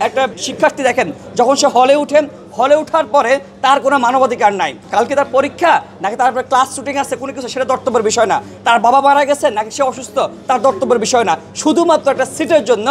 একটা শিক্ষার্থী দেখেন যখন সে হলে ওঠার পরে তার কোনো মানবাধিকার নাই। কালকে তার পরীক্ষা নাকি তার ক্লাস শুটিং আছে কোনো কিছু, সেটা দর্তব্যের বিষয় না। তার বাবা মারা গেছে নাকি সে অসুস্থ, তার দর্তব্যের বিষয় না। শুধুমাত্র একটা সিটের জন্য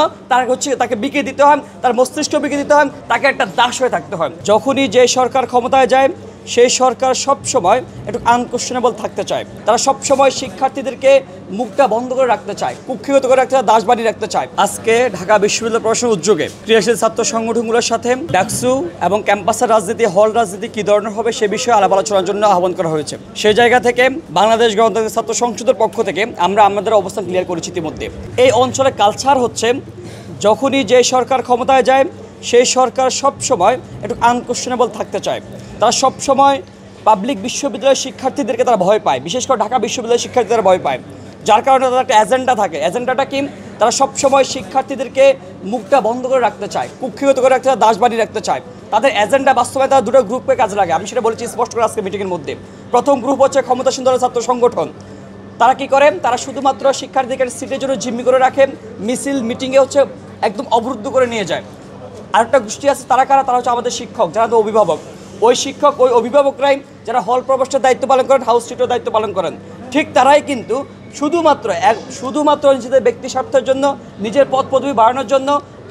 তাকে বিকিয়ে দিতে হয়, তার মস্তিষ্ক বিকিয়ে দিতে হয়, তাকে একটা দাস হয়ে থাকতে হয়। যখনই যে সরকার ক্ষমতায় যায় সেই সরকার সবসময় একটু আনকোয়েশ্চনেবল থাকতে চায়। তারা সবসময় শিক্ষার্থীদেরকে মুখটা বন্ধ করে রাখতে চায়, কুক্ষিগত করে রাখতে চায়, দাস বানিয়ে রাখতে চায়। আজকে ঢাকা বিশ্ববিদ্যালয় প্রশাসনের উদ্যোগে ক্রিয়াশীল ছাত্র সংগঠনগুলোর সাথে ডাকসু এবং ক্যাম্পাসের রাজনীতি, হল রাজনীতি কী ধরনের হবে সে বিষয়ে আলাপ আলোচনার জন্য আহ্বান করা হয়েছে। সেই জায়গা থেকে বাংলাদেশ গণতান্ত্রিক ছাত্র সংসদের পক্ষ থেকে আমরা আমাদের অবস্থান ক্লিয়ার করেছি ইতিমধ্যে। এই অঞ্চলে কালচার হচ্ছে যখনই যে সরকার ক্ষমতায় যায় সেই সরকার সবসময় একটু আনকোয়েশ্চনেবল থাকতে চায়। তারা সবসময় পাবলিক বিশ্ববিদ্যালয়ের শিক্ষার্থীদেরকে তারা ভয় পায়, বিশেষ করে ঢাকা বিশ্ববিদ্যালয়ের শিক্ষার্থীরা ভয় পায়। যার কারণে তাদের একটা এজেন্ডা থাকে। এজেন্ডাটা কি? তারা সবসময় শিক্ষার্থীদেরকে মুখটা বন্ধ করে রাখতে চায়, কুক্ষিগত করে রাখতে চায়, দাস বানিয়ে রাখতে চায়। তাদের এজেন্ডা বাস্তবায়নে তারা দুটো গ্রুপে কাজে লাগে। আমি সেটা বলেছি স্পষ্ট করে আজকে মিটিংয়ের মধ্যে। প্রথম গ্রুপ হচ্ছে ক্ষমতাসীন দলের ছাত্র সংগঠন। তারা কি করেন? তারা শুধুমাত্র শিক্ষার্থীদের সিটের জন্য জিম্মি করে রাখেন, মিছিল মিটিংয়ে হচ্ছে একদম অবরুদ্ধ করে নিয়ে যায়। আরেকটা গোষ্ঠী আছে, তারা কারা? তারা হচ্ছে আমাদের শিক্ষক, যারা তো অভিভাবক। ওই শিক্ষক, ওই অভিভাবকরাই যারা হল প্রবেশের দায়িত্ব পালন করেন, হাউস স্ট্রিটের দায়িত্ব পালন করেন। ঠিক তারাই কিন্তু শুধুমাত্র নিজেদের ব্যক্তি স্বার্থের জন্য, নিজের পদ পদবি বাড়ানোর জন্য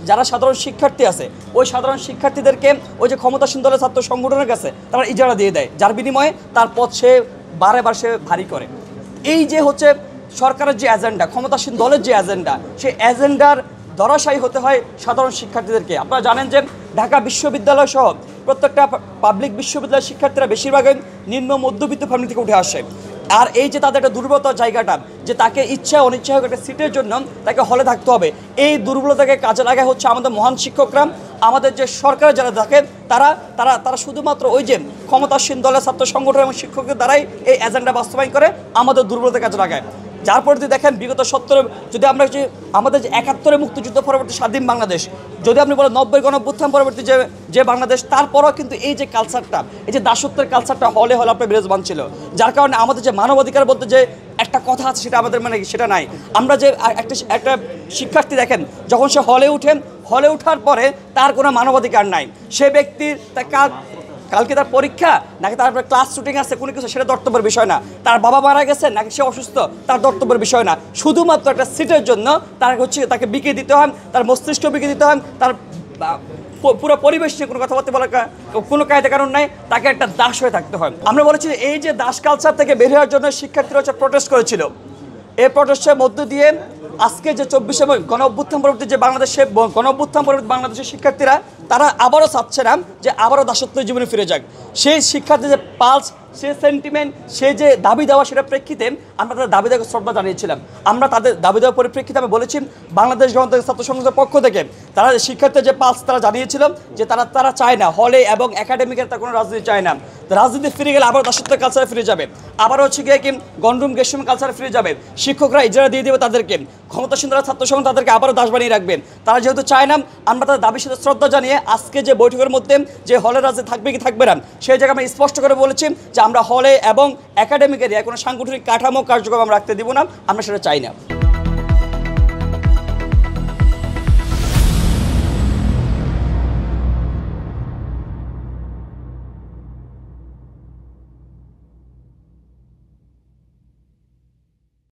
যারা সাধারণ শিক্ষার্থী আছে ওই সাধারণ শিক্ষার্থীদেরকে ওই যে ক্ষমতাসীন দলের ছাত্র সংগঠনের কাছে তারা ইজারা দিয়ে দেয়, যার বিনিময়ে তার পদ সে বারে ভারী করে। এই যে হচ্ছে সরকারের যে এজেন্ডা, ক্ষমতাসীন দলের যে এজেন্ডা, সেই এজেন্ডার ধরাশায়ী হতে হয় সাধারণ শিক্ষার্থীদেরকে। আপনারা জানেন যে ঢাকা বিশ্ববিদ্যালয় সহ প্রত্যেকটা পাবলিক বিশ্ববিদ্যালয়ের শিক্ষার্থীরা বেশিরভাগই নিম্ন মধ্যবিত্ত ফ্যামিলি থেকে উঠে আসে। আর এই যে তাদের একটা দুর্বলতার জায়গাটা, যে তাকে ইচ্ছা অনিচ্ছা হোক একটা সিটের জন্য তাকে হলে থাকতে হবে, এই দুর্বলতাকে কাজে লাগায় হচ্ছে আমাদের মহান শিক্ষকরা, আমাদের যে সরকার যারা থাকেন তারা শুধুমাত্র ওই যে ক্ষমতাসীন দলের ছাত্র সংগঠন এবং শিক্ষকদের দ্বারাই এই এজেন্ডা বাস্তবায়ন করে আমাদের দুর্বলতা কাজে লাগায়। যার পরে দেখেন বিগত 70 যদি আমরা যে আমাদের যে 71 মুক্তিযুদ্ধ পরবর্তী স্বাধীন বাংলাদেশ, যদি আপনি বলেন 90 গণঅভ্যুত্থান পরবর্তী যে বাংলাদেশ, তারপরও কিন্তু এই যে কালচারটা, এই যে দাসত্বের কালচারটা হলে আপনার বিরাজমান ছিল। যার কারণে আমাদের যে মানবাধিকার বলতে যে একটা কথা আছে সেটা আমাদের মানে সেটা নাই। আমরা যে একটা শিক্ষার্থী দেখেন যখন সে হলে ওঠার পরে তার কোনো মানবাধিকার নাই। সে ব্যক্তির কালকে তার পরীক্ষা নাকি তার ক্লাস শুটিং আছে কোনো কিছু, সেটা দর্তব্যের বিষয় না। তার বাবা মারা গেছে নাকি সে অসুস্থ, তার দর্তব্যের বিষয় না। শুধুমাত্র একটা সিটের জন্য তাকে বিকিয়ে দিতে হয়, তার মস্তিষ্ক বিকিয়ে দিতে হয়, তার পুরো পরিবেশ নিয়ে কোনো কথাবার্তা বলার কোনো কায়দা কারণ নাই, তাকে একটা দাস হয়ে থাকতে হয়। আমরা বলেছি এই যে দাস কালচার থেকে বের হওয়ার জন্য শিক্ষার্থীরা হচ্ছে প্রটেস্ট করেছিল। এই প্রটেস্টের মধ্য দিয়ে আজকে যে 24 গণঅভ্যুত্থান পরবর্তী যে বাংলাদেশের শিক্ষার্থীরা তারা আবারও চাচ্ছে না যে আবারও দাসত্বের জীবনে ফিরে যাক। সেই শিক্ষার্থীর যে পালস, সে সেন্টিমেন্ট, সে যে দাবি দেওয়া, সেটা প্রেক্ষিতে আমরা তাদের দাবি দেওয়াকে শ্রদ্ধা জানিয়েছিলাম। আমরা তাদের দাবি দেওয়ার পরিপ্রেক্ষিতে আমি বলেছি বাংলাদেশ গণতান্ত্রিক ছাত্র সংসদের পক্ষ থেকে তারা শিক্ষার্থীর যে পালস তারা জানিয়েছিল যে তারা চায় না হলে এবং একাডেমিকের তার কোনো রাজনীতি চায় না। রাজনীতি ফিরে গেলে আবার দাসত্বের কালচারে ফিরে যাবে, আবার হচ্ছে গিয়ে কি গণরুম গেস্টরুম কালচারে ফিরে যাবে। শিক্ষকরা ইজারা দিয়ে দেবে তাদেরকে, ক্ষমতাসীন যারা ছাত্র সংগঠন তাদেরকে আবারও দাস বানিয়ে রাখবেন। তারা যেহেতু চায় না, আমরা তাদের দাবির সাথে শ্রদ্ধা জানিয়ে আজকে যে বৈঠকের মধ্যে যে হলের রাজনীতি থাকবে কি থাকবে না সেই জায়গায় আমরা স্পষ্ট করে বলেছি যে আমরা হলে এবং একাডেমিক এরিয়ায় কোনো সাংগঠনিক কাঠামো কার্যক্রম আমরা রাখতে দিব না, আমরা সেটা চাই না।